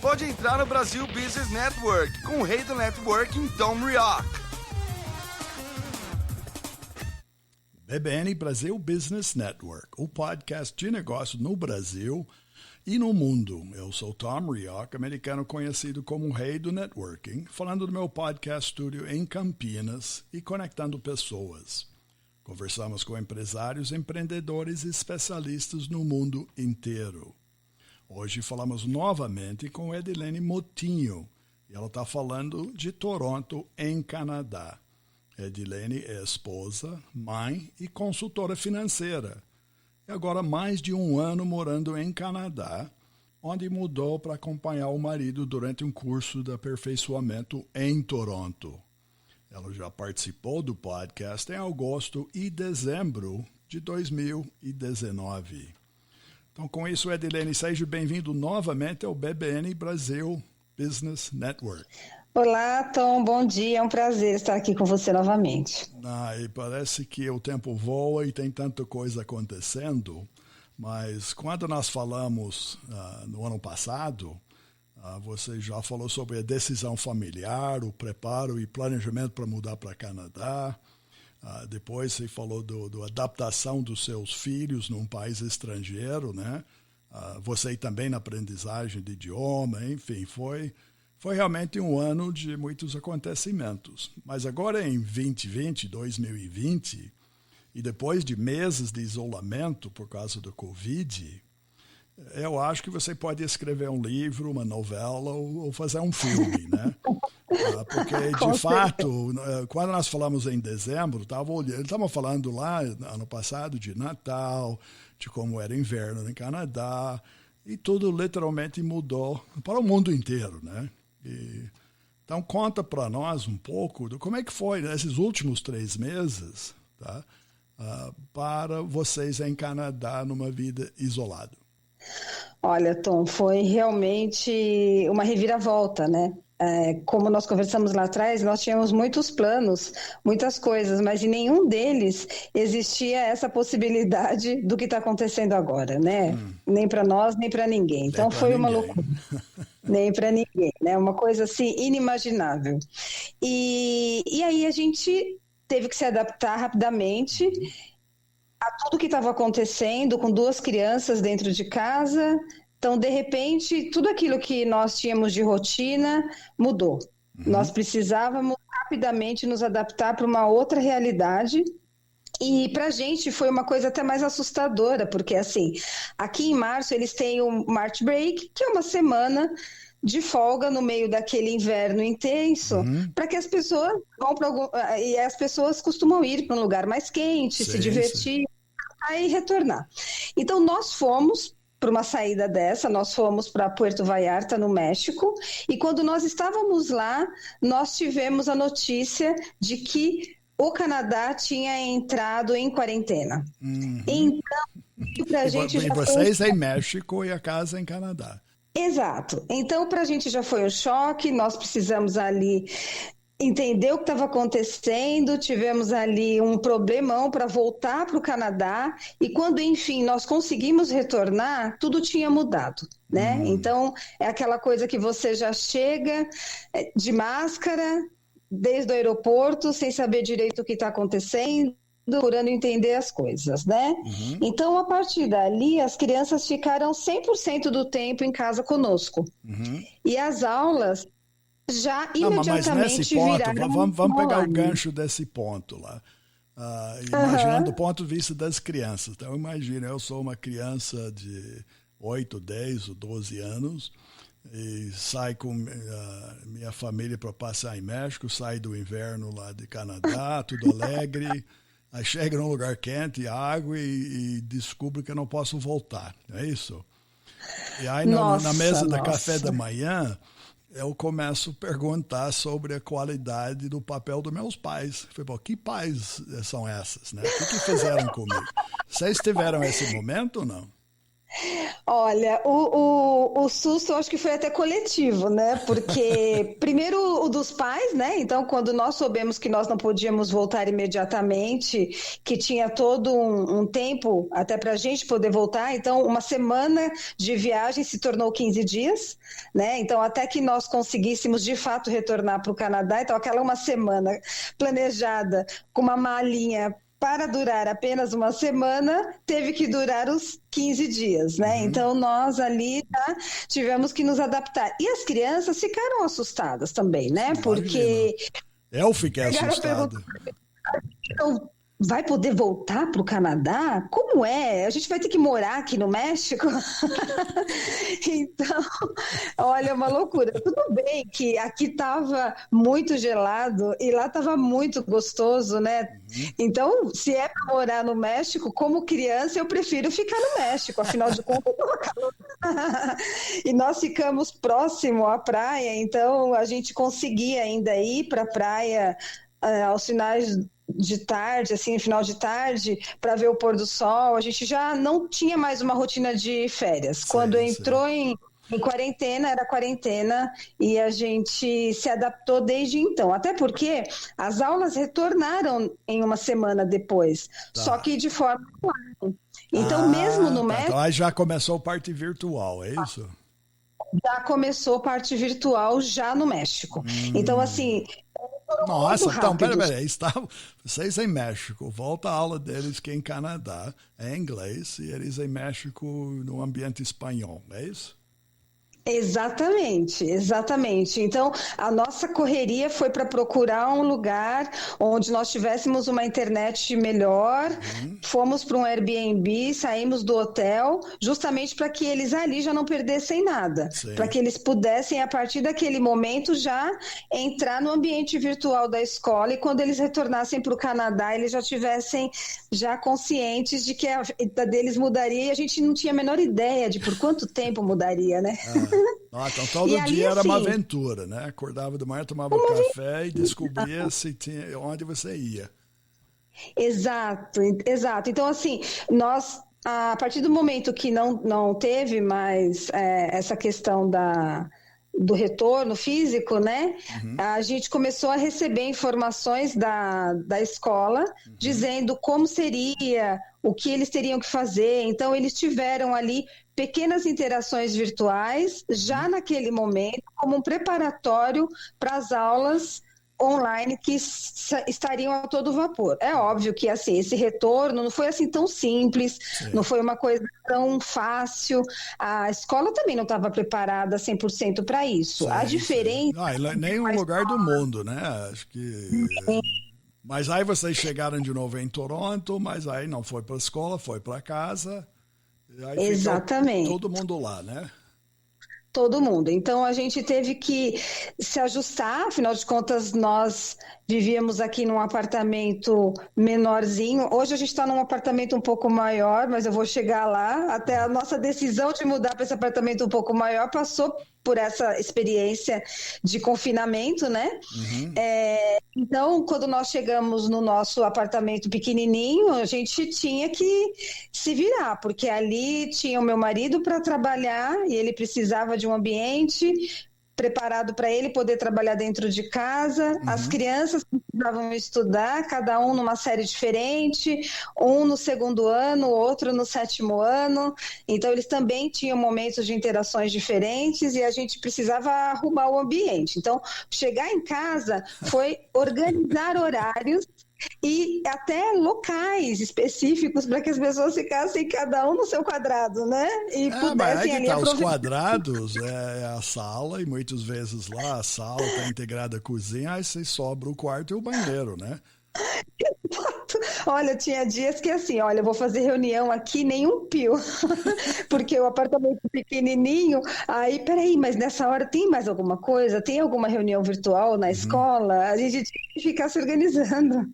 pode entrar no Brasil Business Network com o rei do networking, Tom Rioch. BBN Brasil Business Network, o podcast de negócio no Brasil e no mundo. Eu sou Tom Rioch, americano conhecido como o rei do networking, falando do meu podcast studio em Campinas e conectando pessoas. Conversamos com empresários, empreendedores e especialistas no mundo inteiro. Hoje falamos novamente com Edilene Motinho e ela está falando de Toronto, em Canadá. Edilene é esposa, mãe e consultora financeira. E agora mais de um ano morando em Canadá, onde mudou para acompanhar o marido durante um curso de aperfeiçoamento em Toronto. Ela já participou do podcast em agosto e dezembro de 2019. Então, com isso, Edilene, seja bem-vindo novamente ao BBN Brasil Business Network. Olá, Tom, bom dia, é um prazer estar aqui com você novamente. E parece que o tempo voa e tem tanta coisa acontecendo, mas quando nós falamos no ano passado, você já falou sobre a decisão familiar, o preparo e planejamento para mudar para Canadá. Depois você falou da adaptação dos seus filhos num país estrangeiro, né? Você também na aprendizagem de idioma, enfim, foi realmente um ano de muitos acontecimentos. Mas agora em 2020, e depois de meses de isolamento por causa do Covid, eu acho que você pode escrever um livro, uma novela ou fazer um filme, né? Porque, de fato, quando nós falamos em dezembro, estava falando lá, ano passado, de Natal, de como era inverno em Canadá, e tudo literalmente mudou para o mundo inteiro, né? Então, conta para nós um pouco de como é que foi esses últimos 3 meses, tá? Para vocês em Canadá, numa vida isolada. Olha, Tom, foi realmente uma reviravolta, né? Como nós conversamos lá atrás, nós tínhamos muitos planos, muitas coisas, mas em nenhum deles existia essa possibilidade do que está acontecendo agora, né? Nem para nós, nem para ninguém. Então foi uma loucura. Nem para ninguém, né? Uma coisa assim inimaginável. E aí a gente teve que se adaptar rapidamente a tudo que estava acontecendo, com 2 crianças dentro de casa. Então, de repente, tudo aquilo que nós tínhamos de rotina mudou. Nós precisávamos rapidamente nos adaptar para uma outra realidade. E para a gente foi uma coisa até mais assustadora, porque assim, aqui em março eles têm o March Break, que é uma semana de folga no meio daquele inverno intenso, para que as pessoas vão para e as pessoas costumam ir para um lugar mais quente, se divertir, aí retornar. Então nós fomos para uma saída dessa, nós fomos para Puerto Vallarta, no México, e quando nós estávamos lá, nós tivemos a notícia de que o Canadá tinha entrado em quarentena. Então, pra gente já vocês em México e a casa em Canadá. Exato. Então, para a gente já foi um choque, nós precisamos ali entender o que estava acontecendo, tivemos ali um problemão para voltar para o Canadá e quando, enfim, nós conseguimos retornar, tudo tinha mudado, né? Então, é aquela coisa que você já chega de máscara desde o aeroporto, sem saber direito o que está acontecendo, procurando entender as coisas, né? Então, a partir dali, as crianças ficaram 100% do tempo em casa conosco. E as aulas já imediatamente mas nesse ponto, viraram... Vamos pegar o gancho desse ponto lá. Imaginando do ponto de vista das crianças. Então, imagina, eu sou uma criança de 8, 10 ou 12 anos e saio com minha família para passear em México, saio do inverno lá de Canadá, tudo alegre, aí chego num lugar quente, água e descubro que eu não posso voltar, não é isso? E aí na mesa da café da manhã eu começo a perguntar sobre a qualidade do papel dos meus pais. Eu falei, que pais são essas, né? O que fizeram comigo? Vocês tiveram esse momento ou não? Olha, o susto eu acho que foi até coletivo, né? Porque, primeiro, o dos pais, né? Então, quando nós soubemos que nós não podíamos voltar imediatamente, que tinha todo um tempo até para a gente poder voltar, então, uma semana de viagem se tornou 15 dias, né? Então, até que nós conseguíssemos de fato retornar para o Canadá, então, aquela uma semana planejada com uma malinha para durar apenas uma semana, teve que durar os 15 dias, né? Então, nós ali já tivemos que nos adaptar. E as crianças ficaram assustadas também, né? Porque eu fiquei assustado. assustado. Vai poder voltar para o Canadá? Como é? A gente vai ter que morar aqui no México? Então, olha, uma loucura. Tudo bem que aqui estava muito gelado e lá estava muito gostoso, né? Então, se é para morar no México, como criança, eu prefiro ficar no México, afinal de contas, estava calor. E nós ficamos próximo à praia, então a gente conseguia ainda ir para a praia aos finais de tarde, assim, final de tarde, para ver o pôr do sol. A gente já não tinha mais uma rotina de férias. Sim, quando entrou em quarentena, era quarentena, e a gente se adaptou desde então. Até porque as aulas retornaram em uma semana depois, só que de forma online. Então, mesmo no México... Então aí já começou a parte virtual, é isso? Já começou parte virtual já no México. Então, assim... Nossa, então, peraí, vocês em México, volta a aula deles que em Canadá é inglês e eles em México no ambiente espanhol, é isso? Exatamente, exatamente. Então, a nossa correria foi para procurar um lugar onde nós tivéssemos uma internet melhor. Fomos para um Airbnb, saímos do hotel, justamente para que eles ali já não perdessem nada, para que eles pudessem, a partir daquele momento, já entrar no ambiente virtual da escola, e quando eles retornassem para o Canadá, eles já tivessem já conscientes de que a vida deles mudaria, e a gente não tinha a menor ideia de por quanto tempo mudaria, né? Então todo dia era uma aventura, né? Acordava de manhã, tomava café e descobria se tinha, onde você ia. Exato, exato. Então, assim, nós, a partir do momento que não teve mais essa questão do retorno físico, né? A gente começou a receber informações da escola dizendo como seria, o que eles teriam que fazer. Então, eles tiveram ali pequenas interações virtuais, já naquele momento, como um preparatório para as aulas online que estariam a todo vapor. É óbvio que assim, esse retorno não foi assim tão simples, não foi uma coisa tão fácil. A escola também não estava preparada 100% para isso. A diferença... nem um lugar do mundo, né? Acho que... Mas aí vocês chegaram de novo em Toronto, mas aí não foi para a escola, foi para casa. Aí exatamente. Todo mundo lá, né? Todo mundo. Então a gente teve que se ajustar, afinal de contas nós vivíamos aqui num apartamento menorzinho. Hoje a gente está num apartamento um pouco maior, mas eu vou chegar lá. Até a nossa decisão de mudar para esse apartamento um pouco maior passou por essa experiência de confinamento, né? Então, quando nós chegamos no nosso apartamento pequenininho, a gente tinha que se virar, porque ali tinha o meu marido para trabalhar e ele precisava de um ambiente preparado para ele poder trabalhar dentro de casa. As crianças precisavam estudar, cada um numa série diferente, um no 2º ano, outro no 7º ano. Então, eles também tinham momentos de interações diferentes e a gente precisava arrumar o ambiente. Então, chegar em casa foi organizar horários e até locais específicos para que as pessoas ficassem cada um no seu quadrado, né? E pudessem ali aproveitar. Os quadrados é a sala, e muitas vezes lá a sala está integrada à cozinha, aí você sobra o quarto e o banheiro, né? Olha, tinha dias que assim, olha, eu vou fazer reunião aqui, nenhum pio, porque o apartamento pequenininho, aí, peraí, mas nessa hora tem mais alguma coisa? Tem alguma reunião virtual na escola? A gente tinha que ficar se organizando.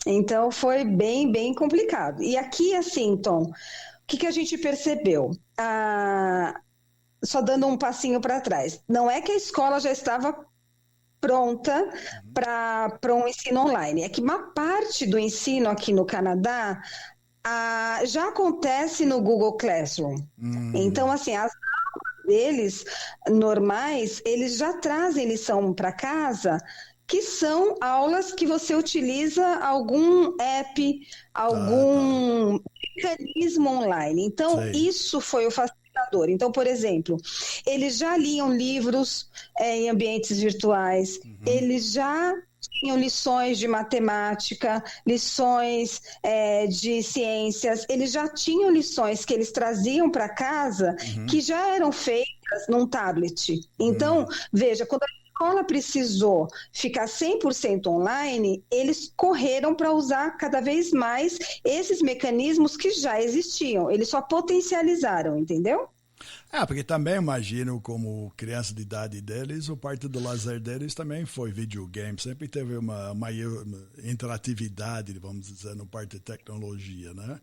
Então foi bem, bem complicado. E aqui, assim, Tom, o que a gente percebeu? Só dando um passinho para trás, não é que a escola já estava pronta para um ensino online, é que uma parte do ensino aqui no Canadá Já acontece no Google Classroom. Então, assim, as deles normais, eles já trazem lição para casa, que são aulas que você utiliza algum app, algum mecanismo online. Então, Sei. isso foi o facilitador. Então, por exemplo, eles já liam livros em ambientes virtuais, eles já tinham lições de matemática, lições de ciências, eles já tinham lições que eles traziam para casa que já eram feitas num tablet. Então, veja, quando a escola precisou ficar 100% online, eles correram para usar cada vez mais esses mecanismos que já existiam, eles só potencializaram, entendeu? Porque também imagino como criança de idade deles, o parte do lazer deles também foi videogame. Sempre teve uma maior interatividade, vamos dizer, no parte de tecnologia, né?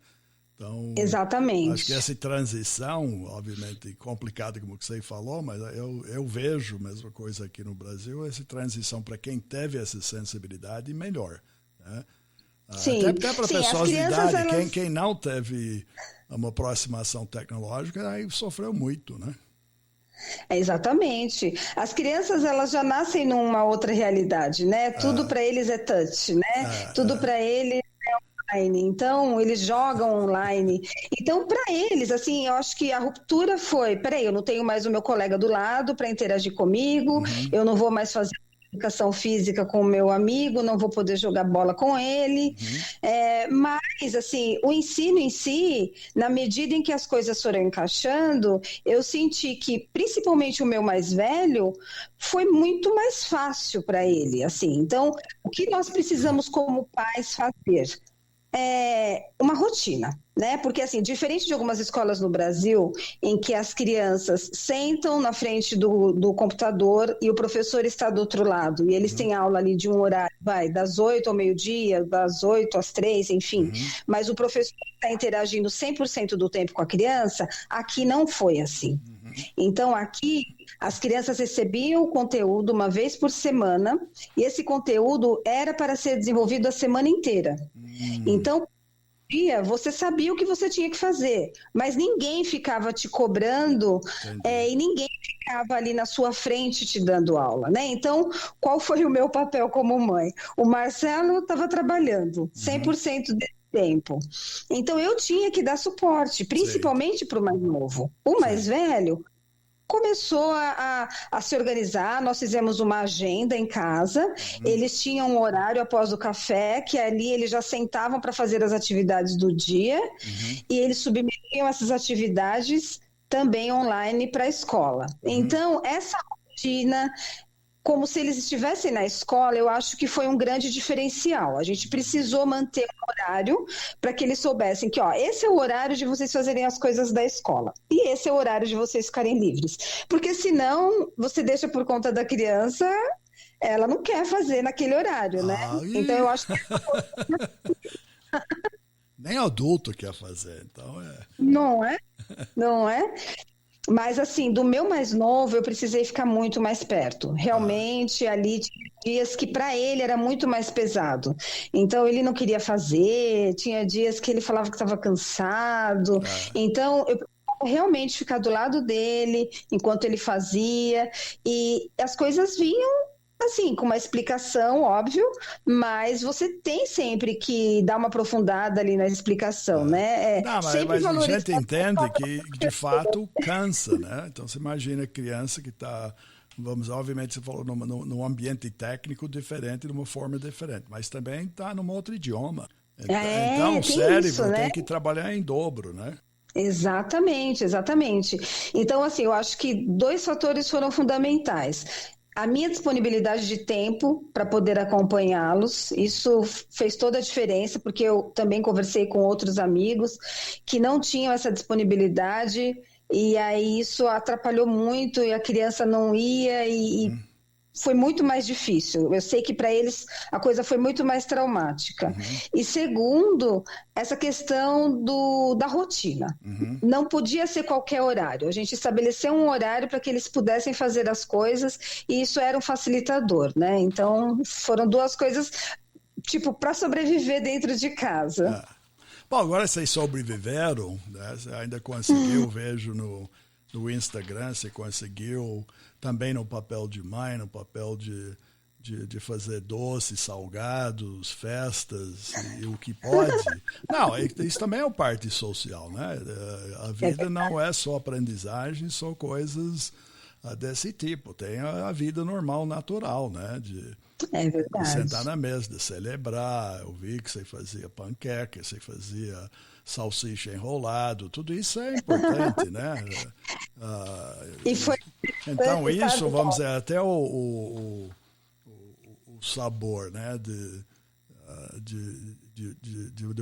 Então, exatamente. Acho que essa transição, obviamente, complicada, como você falou, mas eu vejo a mesma coisa aqui no Brasil, essa transição para quem teve essa sensibilidade, melhor, né? Sim, até para pessoas de idade, elas... quem não teve uma aproximação tecnológica, aí sofreu muito, né? Exatamente. As crianças, elas já nascem numa outra realidade, né? Tudo para eles é touch, né? Tudo para eles é online. Então, eles jogam online. Então, para eles, assim, eu acho que a ruptura foi, peraí, eu não tenho mais o meu colega do lado para interagir comigo, eu não vou mais fazer educação física com o meu amigo, não vou poder jogar bola com ele, mas assim, o ensino em si, na medida em que as coisas foram encaixando, eu senti que, principalmente o meu mais velho, foi muito mais fácil para ele, assim. Então, o que nós precisamos como pais fazer? Uma rotina, né? Porque, assim, diferente de algumas escolas no Brasil, em que as crianças sentam na frente do computador e o professor está do outro lado, e eles têm aula ali de um horário, das 8 ao meio-dia, das 8 às 3, enfim, mas o professor está interagindo 100% do tempo com a criança, aqui não foi assim. Então, aqui, as crianças recebiam o conteúdo uma vez por semana, e esse conteúdo era para ser desenvolvido a semana inteira. Então, você sabia o que você tinha que fazer, mas ninguém ficava te cobrando e ninguém ficava ali na sua frente te dando aula, né? Então, qual foi o meu papel como mãe? O Marcelo estava trabalhando 100% desse tempo. Então, eu tinha que dar suporte, principalmente para o mais novo. O mais velho começou a se organizar, nós fizemos uma agenda em casa, eles tinham um horário após o café, que ali eles já sentavam para fazer as atividades do dia, e eles submetiam essas atividades também online para a escola. Então, essa rotina, como se eles estivessem na escola, eu acho que foi um grande diferencial. A gente precisou manter um horário para que eles soubessem que, esse é o horário de vocês fazerem as coisas da escola. E esse é o horário de vocês ficarem livres. Porque senão, você deixa por conta da criança, ela não quer fazer naquele horário, né? Então, eu acho que... Nem adulto quer fazer, então Não é? Não é? Mas, assim, do meu mais novo, eu precisei ficar muito mais perto. Realmente, ali tinha dias que para ele era muito mais pesado. Então, ele não queria fazer, tinha dias que ele falava que estava cansado. Então, eu precisava realmente ficar do lado dele enquanto ele fazia. E as coisas vinham assim, com uma explicação, óbvio, mas você tem sempre que dar uma aprofundada ali na explicação, né? Não, mas a gente entende que, de fato, cansa, né? Então, você imagina a criança que está, obviamente, você falou num ambiente técnico diferente, de uma forma diferente, mas também está num outro idioma. Então, o cérebro isso, né? Tem que trabalhar em dobro, né? Exatamente, exatamente. Então, assim, eu acho que 2 fatores foram fundamentais. A minha disponibilidade de tempo para poder acompanhá-los, isso fez toda a diferença, porque eu também conversei com outros amigos que não tinham essa disponibilidade, e aí isso atrapalhou muito, e a criança não ia, e foi muito mais difícil. Eu sei que para eles a coisa foi muito mais traumática. E segundo, essa questão da rotina. Não podia ser qualquer horário. A gente estabeleceu um horário para que eles pudessem fazer as coisas, e isso era um facilitador, né? Então, foram 2 coisas, tipo, para sobreviver dentro de casa. Bom, agora vocês sobreviveram, né? Você ainda conseguiu, vejo no Instagram, você conseguiu também no papel de mãe, no papel de fazer doces, salgados, festas e o que pode. Não, isso também é parte social, né? A vida não é só aprendizagem, são coisas desse tipo. Tem a vida normal, natural, né? De sentar na mesa, de celebrar. Eu vi que você fazia panqueca, você fazia salsicha enrolado, tudo isso é importante, né? Então isso, vamos dizer, até o sabor, né, de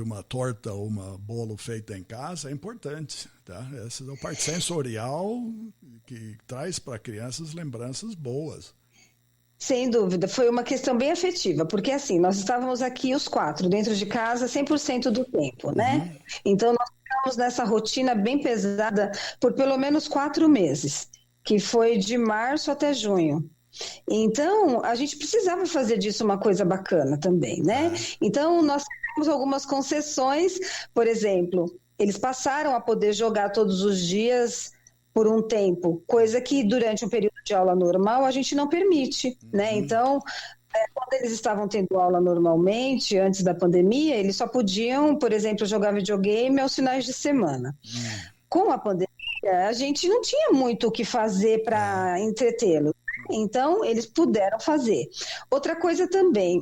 uma torta ou uma bolo feita em casa é importante, tá? Essa é a parte sensorial que traz para crianças lembranças boas. Sem dúvida, foi uma questão bem afetiva, porque assim, nós estávamos aqui os 4 dentro de casa 100% do tempo, né? Então nós ficamos nessa rotina bem pesada por pelo menos 4 meses, que foi de março até junho. Então, a gente precisava fazer disso uma coisa bacana também, né? Então, nós temos algumas concessões, por exemplo, eles passaram a poder jogar todos os dias por um tempo, coisa que durante um período de aula normal a gente não permite, né? Então, quando eles estavam tendo aula normalmente, antes da pandemia, eles só podiam, por exemplo, jogar videogame aos finais de semana. Com a pandemia, a gente não tinha muito o que fazer para entretê-los. Então, eles puderam fazer. Outra coisa também,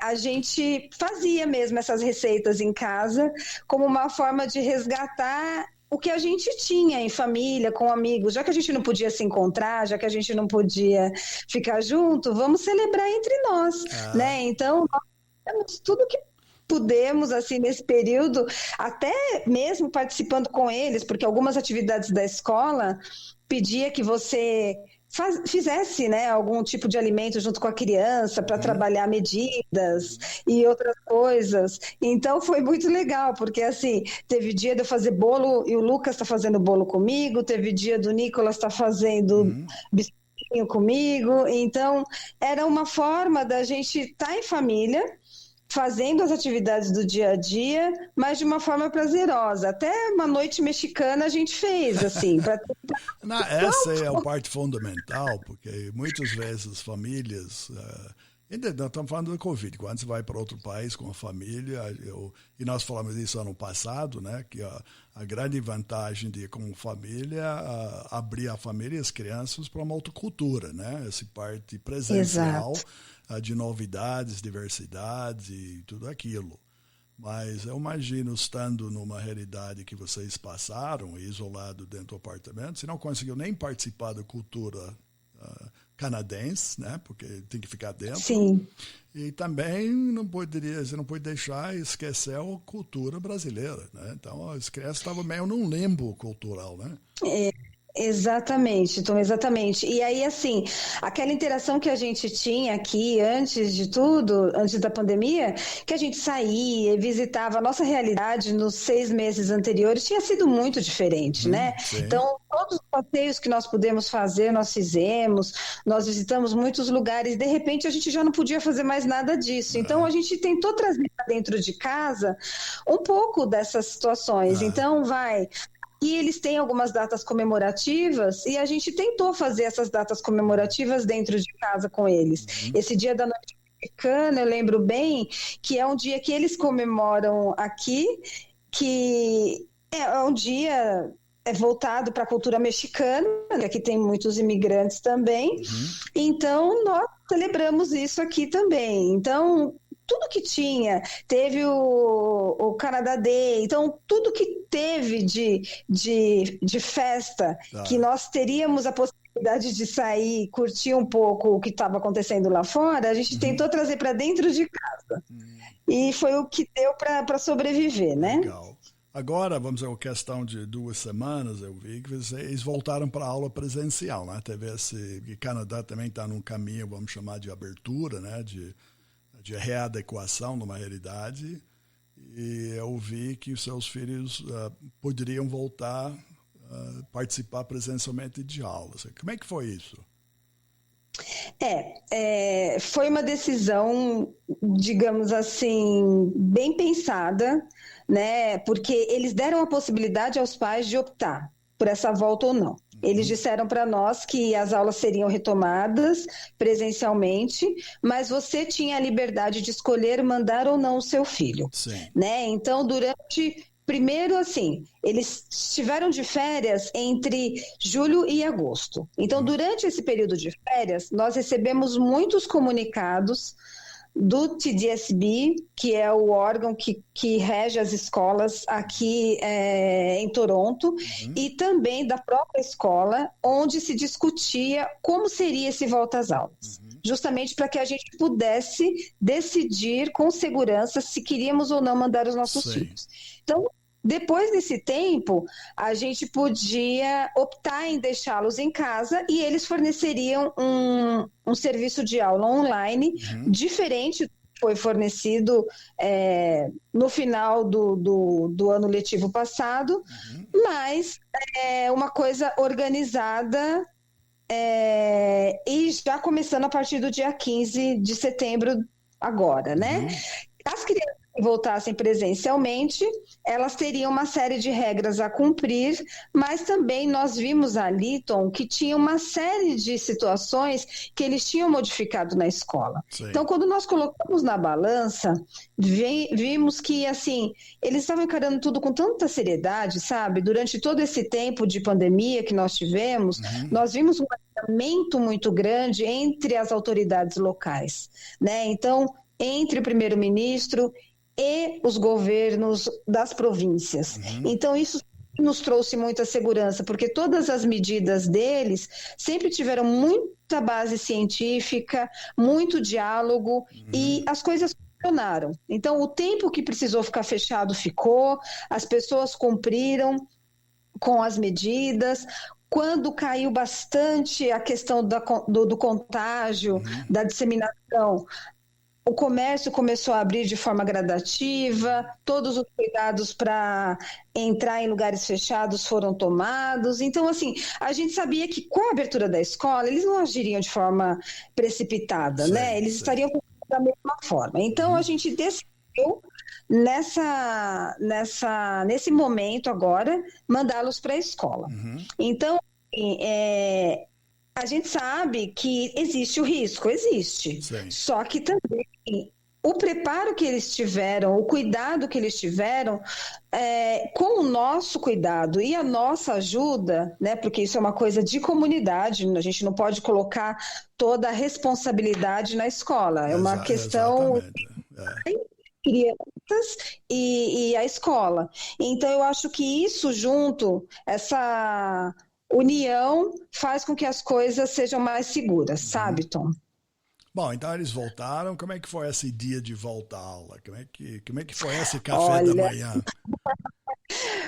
a gente fazia mesmo essas receitas em casa como uma forma de resgatar o que a gente tinha em família, com amigos. Já que a gente não podia se encontrar, já que a gente não podia ficar junto, vamos celebrar entre nós, né? Então, nós temos tudo que pudemos, assim, nesse período, até mesmo participando com eles, porque algumas atividades da escola pedia que você fizesse, né, algum tipo de alimento junto com a criança para trabalhar medidas e outras coisas. Então foi muito legal, porque assim, teve dia de eu fazer bolo e o Lucas está fazendo bolo comigo, teve dia do Nicolas está fazendo biscoitinho comigo. Então era uma forma da gente estar em família, fazendo as atividades do dia a dia, mas de uma forma prazerosa. Até uma noite mexicana a gente fez, assim. Essa é a parte fundamental, porque muitas vezes as famílias... Nós estamos falando do Covid, quando você vai para outro país com a família, e nós falamos disso ano passado, né, que a grande vantagem de, como família, abrir a família e as crianças para uma outra cultura, né, essa parte presencial, de novidades, diversidade e tudo aquilo. Mas eu imagino, estando numa realidade que vocês passaram, isolado dentro do apartamento, você não conseguiu nem participar da cultura canadense, né? Porque tem que ficar dentro. Sim. E também você não pode deixar esquecer a cultura brasileira, né? Então as crianças estavam meio num limbo cultural, né? Exatamente, Tom, exatamente. E aí, assim, aquela interação que a gente tinha aqui antes de tudo, antes da pandemia, que a gente saía e visitava a nossa realidade nos 6 meses anteriores, tinha sido muito diferente, né? Sim. Então, todos os passeios que nós pudemos fazer, nós fizemos, nós visitamos muitos lugares, de repente a gente já não podia fazer mais nada disso. Então, a gente tentou trazer para dentro de casa um pouco dessas situações. Então, e eles têm algumas datas comemorativas e a gente tentou fazer essas datas comemorativas dentro de casa com eles. Esse dia da noite mexicana, eu lembro bem que é um dia que eles comemoram aqui, que é um dia voltado para a cultura mexicana, que aqui tem muitos imigrantes também. Então, nós celebramos isso aqui também. Então, tudo que tinha, teve o Canada Day, então tudo que teve de festa, que nós teríamos a possibilidade de sair, curtir um pouco o que estava acontecendo lá fora, a gente tentou trazer para dentro de casa. E foi o que deu para sobreviver, né? Legal. Agora, vamos dizer, a questão de 2 semanas, eu vi que eles voltaram para a aula presencial, né? Teve o Canadá também está num caminho, vamos chamar de abertura, né? De readequação numa realidade, e eu vi que os seus filhos poderiam voltar a participar presencialmente de aulas. Como é que foi isso? Foi uma decisão, digamos assim, bem pensada, né? Porque eles deram a possibilidade aos pais de optar por essa volta ou não. Eles disseram para nós que as aulas seriam retomadas presencialmente, mas você tinha a liberdade de escolher mandar ou não o seu filho, né? Então, primeiro, assim, eles estiveram de férias entre julho e agosto. Então, durante esse período de férias, nós recebemos muitos comunicados do TDSB, que é o órgão que rege as escolas aqui em Toronto, e também da própria escola, onde se discutia como seria esse volta às aulas. Justamente para que a gente pudesse decidir com segurança se queríamos ou não mandar os nossos filhos. Então, depois desse tempo, a gente podia optar em deixá-los em casa e eles forneceriam um serviço de aula online diferente do que foi fornecido no final do ano letivo passado, mas uma coisa organizada e já começando a partir do dia 15 de setembro agora, né? As crianças que voltassem presencialmente, elas teriam uma série de regras a cumprir, mas também nós vimos ali, Tom, que tinha uma série de situações que eles tinham modificado na escola. Então, quando nós colocamos na balança, vimos que, assim, eles estavam encarando tudo com tanta seriedade, sabe? Durante todo esse tempo de pandemia que nós tivemos, nós vimos um alinhamento muito grande entre as autoridades locais, né? Então, entre o primeiro-ministro e os governos das províncias. Então, isso nos trouxe muita segurança, porque todas as medidas deles sempre tiveram muita base científica, muito diálogo, e as coisas funcionaram. Então, o tempo que precisou ficar fechado ficou, as pessoas cumpriram com as medidas. Quando caiu bastante a questão do contágio, da disseminação, o comércio começou a abrir de forma gradativa, todos os cuidados para entrar em lugares fechados foram tomados. Então, assim, a gente sabia que com a abertura da escola, eles não agiriam de forma precipitada, né? Eles estariam da mesma forma. Então, a gente decidiu, nesse momento agora, mandá-los para a escola. Então, a gente sabe que existe o risco, existe. Só que também o preparo que eles tiveram, o cuidado que eles tiveram, com o nosso cuidado e a nossa ajuda, né? Porque isso é uma coisa de comunidade, a gente não pode colocar toda a responsabilidade na escola. É uma questão crianças e a escola. Então, eu acho que isso junto, essa união faz com que as coisas sejam mais seguras, sabe, Tom? Bom, então eles voltaram. Como é que foi esse dia de volta à aula? Como é que foi esse café da manhã?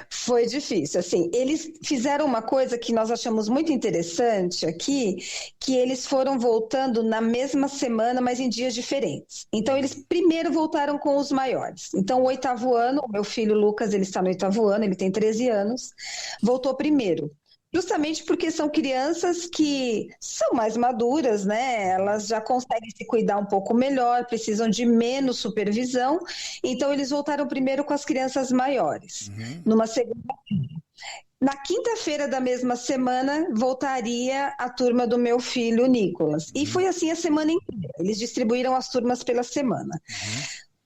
Foi difícil, assim, eles fizeram uma coisa que nós achamos muito interessante aqui, que eles foram voltando na mesma semana, mas em dias diferentes. Então, eles primeiro voltaram com os maiores. Então, o 8º ano, o meu filho Lucas, ele está no 8º ano, ele tem 13 anos, voltou primeiro. Justamente porque são crianças que são mais maduras, né? Elas já conseguem se cuidar um pouco melhor, precisam de menos supervisão. Então, eles voltaram primeiro com as crianças maiores, numa segunda-feira. Na quinta-feira da mesma semana, voltaria a turma do meu filho, Nicolas. E foi assim a semana inteira. Eles distribuíram as turmas pela semana.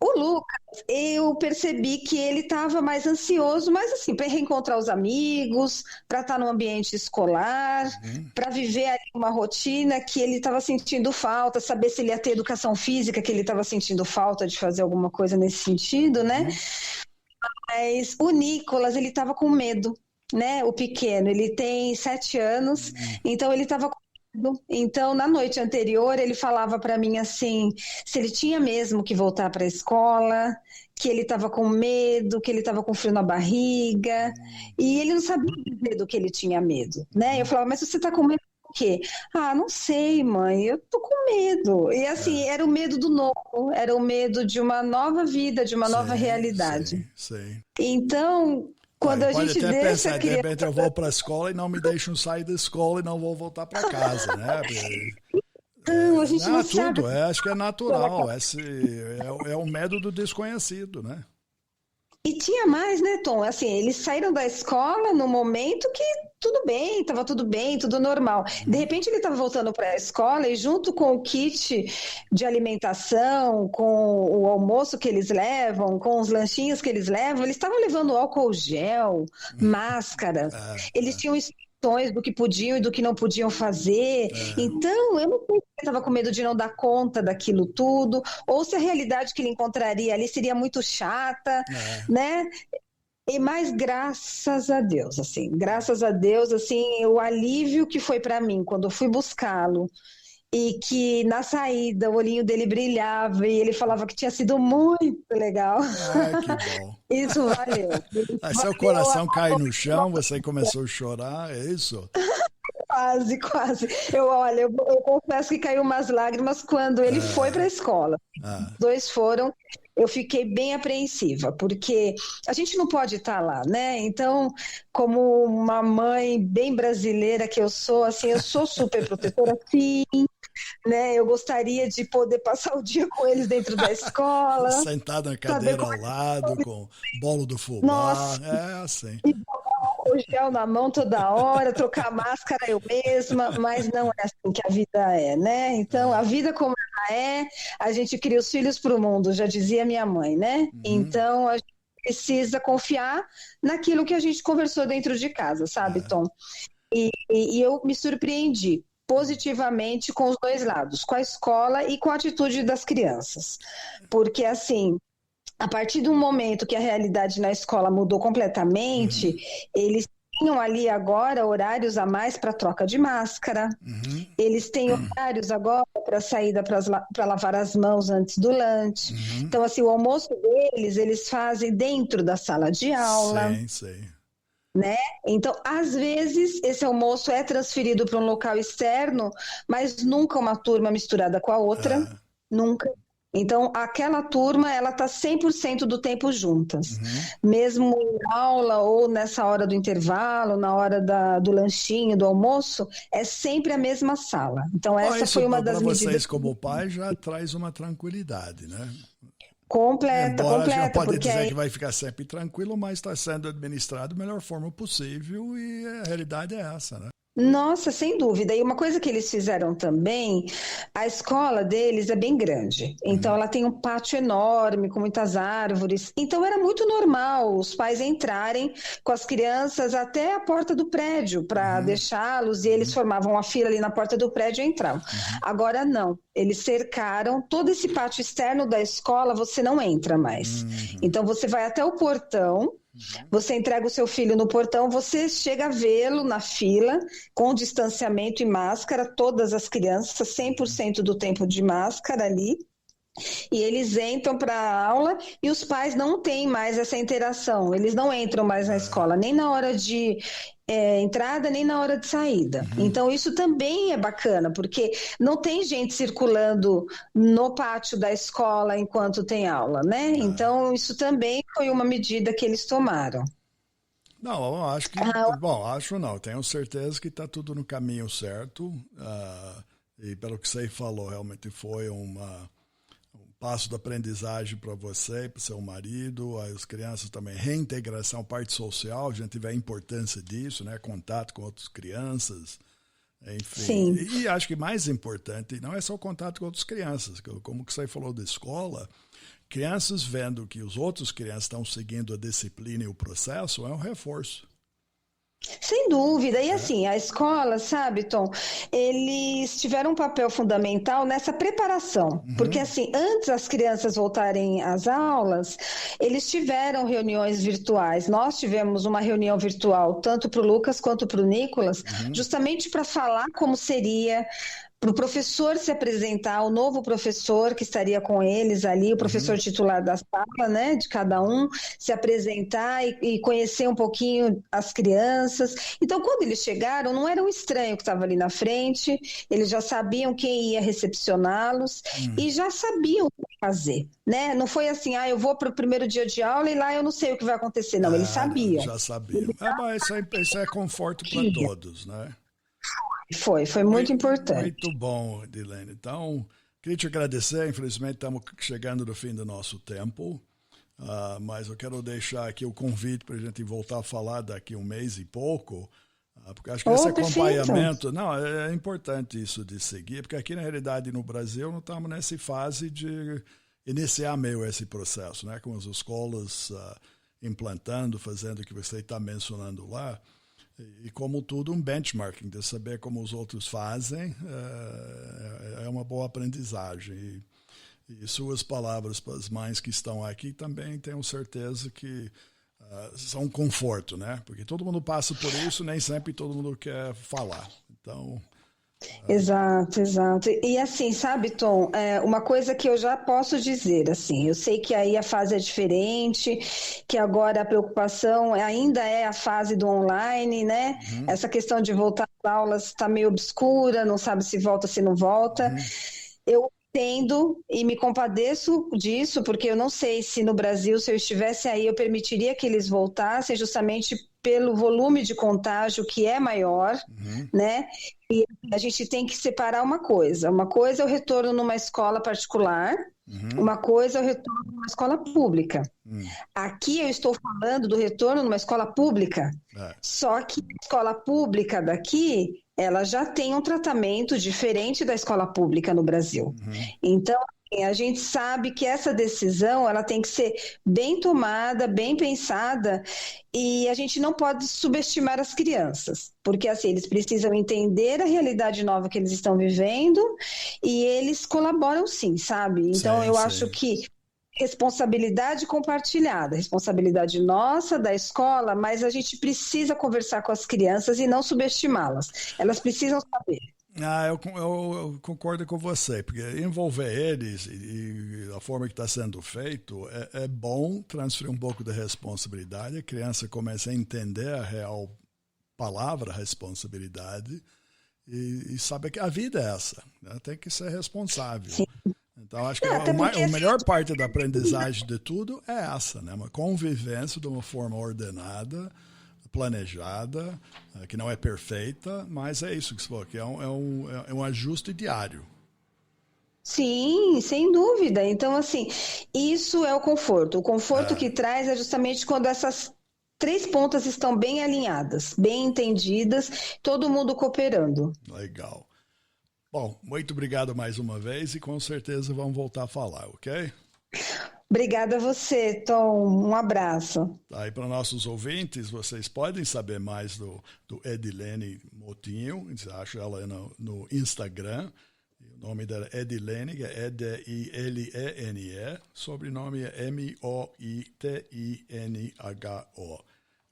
O Lucas, eu percebi que ele estava mais ansioso, mas assim, para reencontrar os amigos, para estar no ambiente escolar, para viver ali uma rotina que ele estava sentindo falta, saber se ele ia ter educação física, que ele estava sentindo falta de fazer alguma coisa nesse sentido, né? Mas o Nicolas, ele estava com medo, né? O pequeno, ele tem 7 anos, então ele estava com medo. Então, na noite anterior, ele falava para mim assim, se ele tinha mesmo que voltar para a escola, que ele estava com medo, que ele estava com frio na barriga, e ele não sabia dizer do que ele tinha medo, né? Eu falava, mas você está com medo do quê? Ah, não sei, mãe, eu tô com medo. E assim, era o medo do novo, era o medo de uma nova vida, de uma nova realidade. Então, quando a gente até deixa pensar, a de criança... repente eu vou para a escola e não me deixam sair da escola e não vou voltar para casa, né? Não, a gente não sabe. Tudo, acho que é natural. Esse é um método desconhecido, né? E tinha mais, né, Tom? Assim, eles saíram da escola no momento que tudo bem, estava tudo bem, tudo normal. De repente ele estava voltando para a escola e junto com o kit de alimentação, com o almoço que eles levam, com os lanchinhos que eles levam, eles estavam levando álcool gel, máscaras. Eles tinham instruções do que podiam e do que não podiam fazer. Então, eu não sei se ele estava com medo de não dar conta daquilo tudo, ou se a realidade que ele encontraria ali seria muito chata, né? Mas graças a Deus, assim, o alívio que foi para mim quando eu fui buscá-lo e que na saída o olhinho dele brilhava e ele falava que tinha sido muito legal. Que bom. Isso valeu. Aí seu coração cai no chão, você começou a chorar, é isso? Quase. Eu confesso que caiu umas lágrimas quando ele foi para a escola. Os dois foram. Eu fiquei bem apreensiva, porque a gente não pode estar lá, né? Então, como uma mãe bem brasileira que eu sou, assim, eu sou super protetora, sim, né? Eu gostaria de poder passar o dia com eles dentro da escola. Sentado na cadeira ao lado, com bolo do fubá. Nossa, assim. E o gel na mão toda hora, trocar máscara eu mesma, mas não é assim que a vida é, né? Então, a vida como ela é, a gente cria os filhos para o mundo, já dizia minha mãe, né? Então, a gente precisa confiar naquilo que a gente conversou dentro de casa, sabe, Tom? E eu me surpreendi positivamente com os dois lados, com a escola e com a atitude das crianças. Porque, assim, a partir do momento que a realidade na escola mudou completamente, eles tinham ali agora horários a mais para troca de máscara, eles têm horários agora para saída para lavar as mãos antes do lanche. Então, assim, o almoço deles, eles fazem dentro da sala de aula. Sim. Né? Então, às vezes, esse almoço é transferido para um local externo, mas nunca uma turma misturada com a outra, nunca. Então, aquela turma, ela está 100% do tempo juntas. Mesmo em aula ou nessa hora do intervalo, na hora do lanchinho, do almoço, é sempre a mesma sala. Então, essa foi uma das medidas. Para vocês, como pai, já traz uma tranquilidade, né? Completa. Já pode porque dizer que vai ficar sempre tranquilo, mas está sendo administrado da melhor forma possível e a realidade é essa, né? Nossa, sem dúvida. E uma coisa que eles fizeram também, a escola deles é bem grande. Então, ela tem um pátio enorme, com muitas árvores. Então, era muito normal os pais entrarem com as crianças até a porta do prédio para deixá-los, e eles formavam uma fila ali na porta do prédio e entravam. Agora, não. Eles cercaram todo esse pátio externo da escola, você não entra mais. Então, você vai até o portão, você entrega o seu filho no portão, você chega a vê-lo na fila, com distanciamento e máscara, todas as crianças, 100% do tempo de máscara ali, e eles entram para a aula e os pais não têm mais essa interação, eles não entram mais na escola, nem na hora de entrada, nem na hora de saída. Então, isso também é bacana, porque não tem gente circulando no pátio da escola enquanto tem aula, né? Então, isso também foi uma medida que eles tomaram. Não, eu acho que... tenho certeza que está tudo no caminho certo. E pelo que você falou, realmente foi um passo de aprendizagem para você, para seu marido, as crianças também, reintegração, parte social, a gente vê a importância disso, né? Contato com outras crianças, enfim. Sim. E acho que mais importante, não é só o contato com outras crianças, como que você falou da escola, crianças vendo que os outros crianças estão seguindo a disciplina e o processo, é um reforço. Sem dúvida. E assim, a escola, sabe, Tom, eles tiveram um papel fundamental nessa preparação. Porque assim, antes das crianças voltarem às aulas, eles tiveram reuniões virtuais. Nós tivemos uma reunião virtual, tanto para o Lucas quanto para o Nicolas, justamente para falar como seria, para o professor se apresentar, o novo professor que estaria com eles ali, o professor titular da sala, né, de cada um, se apresentar e conhecer um pouquinho as crianças. Então, quando eles chegaram, não era um estranho que estava ali na frente, eles já sabiam quem ia recepcioná-los e já sabiam o que fazer, né? Não foi assim, eu vou para o primeiro dia de aula e lá eu não sei o que vai acontecer. Não, eles sabiam. Já sabiam. Mas isso é conforto para todos, né? Foi muito importante. Muito bom, Edilene. Então, queria te agradecer. Infelizmente, estamos chegando no fim do nosso tempo. Mas eu quero deixar aqui o convite para a gente voltar a falar daqui um mês e pouco, porque acho que esse acompanhamento... Não, é importante isso de seguir, porque aqui, na realidade, no Brasil, não estamos nessa fase de iniciar meio esse processo, né? Com as escolas implantando, fazendo o que você está mencionando lá. E como tudo, um benchmarking, de saber como os outros fazem, é uma boa aprendizagem. E suas palavras para as mães que estão aqui também tenho certeza que são um conforto, né? Porque todo mundo passa por isso, nem sempre todo mundo quer falar. Então... Exato. E assim, sabe, Tom, uma coisa que eu já posso dizer, assim, eu sei que aí a fase é diferente, que agora a preocupação ainda é a fase do online, né? Essa questão de voltar às aulas está meio obscura, não sabe se volta, se não volta. Eu entendo e me compadeço disso, porque eu não sei se no Brasil, se eu estivesse aí, eu permitiria que eles voltassem justamente pelo volume de contágio que é maior, né? E a gente tem que separar uma coisa é o retorno numa escola particular, uma coisa é o retorno numa escola pública. Aqui eu estou falando do retorno numa escola pública, só que a escola pública daqui, ela já tem um tratamento diferente da escola pública no Brasil. Então, a gente sabe que essa decisão ela tem que ser bem tomada, bem pensada, e a gente não pode subestimar as crianças, porque assim, eles precisam entender a realidade nova que eles estão vivendo e eles colaboram sim, sabe? Então eu acho que responsabilidade compartilhada, responsabilidade nossa, da escola, mas a gente precisa conversar com as crianças e não subestimá-las. Elas precisam saber. Eu concordo com você, porque envolver eles e a forma que está sendo feito é bom transferir um pouco de responsabilidade, a criança começa a entender a real palavra responsabilidade e sabe que a vida é essa, né? Tem que ser responsável. Sim. Então, acho que a melhor parte da aprendizagem de tudo é essa, né? Uma convivência de uma forma ordenada, planejada, que não é perfeita, mas é isso que você falou, que é um ajuste diário. Sim, sem dúvida. Então, assim, isso é o conforto. O conforto que traz é justamente quando essas 3 pontas estão bem alinhadas, bem entendidas, todo mundo cooperando. Legal. Bom, muito obrigado mais uma vez e com certeza vamos voltar a falar, ok? Obrigada a você, Tom. Um abraço. Aí para nossos ouvintes, vocês podem saber mais do Edilene Motinho. Você acha ela no Instagram. O nome dela é Edilene, que é Edilene. Sobrenome é Moitinho.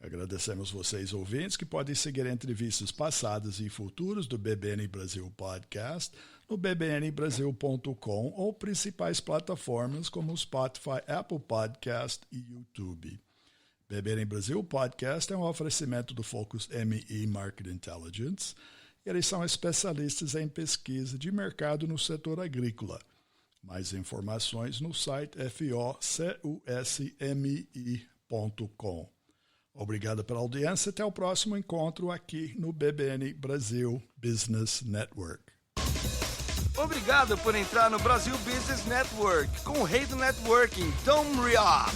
Agradecemos vocês, ouvintes, que podem seguir entrevistas passadas e futuras do BBN Brasil Podcast no bbnbrasil.com ou principais plataformas como Spotify, Apple Podcast e YouTube. BBN Brasil Podcast é um oferecimento do Focus ME Market Intelligence. Eles são especialistas em pesquisa de mercado no setor agrícola. Mais informações no site focusme.com. Obrigado pela audiência. Até o próximo encontro aqui no BBN Brasil Business Network. Obrigado por entrar no Brasil Business Network com o rei do networking, Tom Rioch.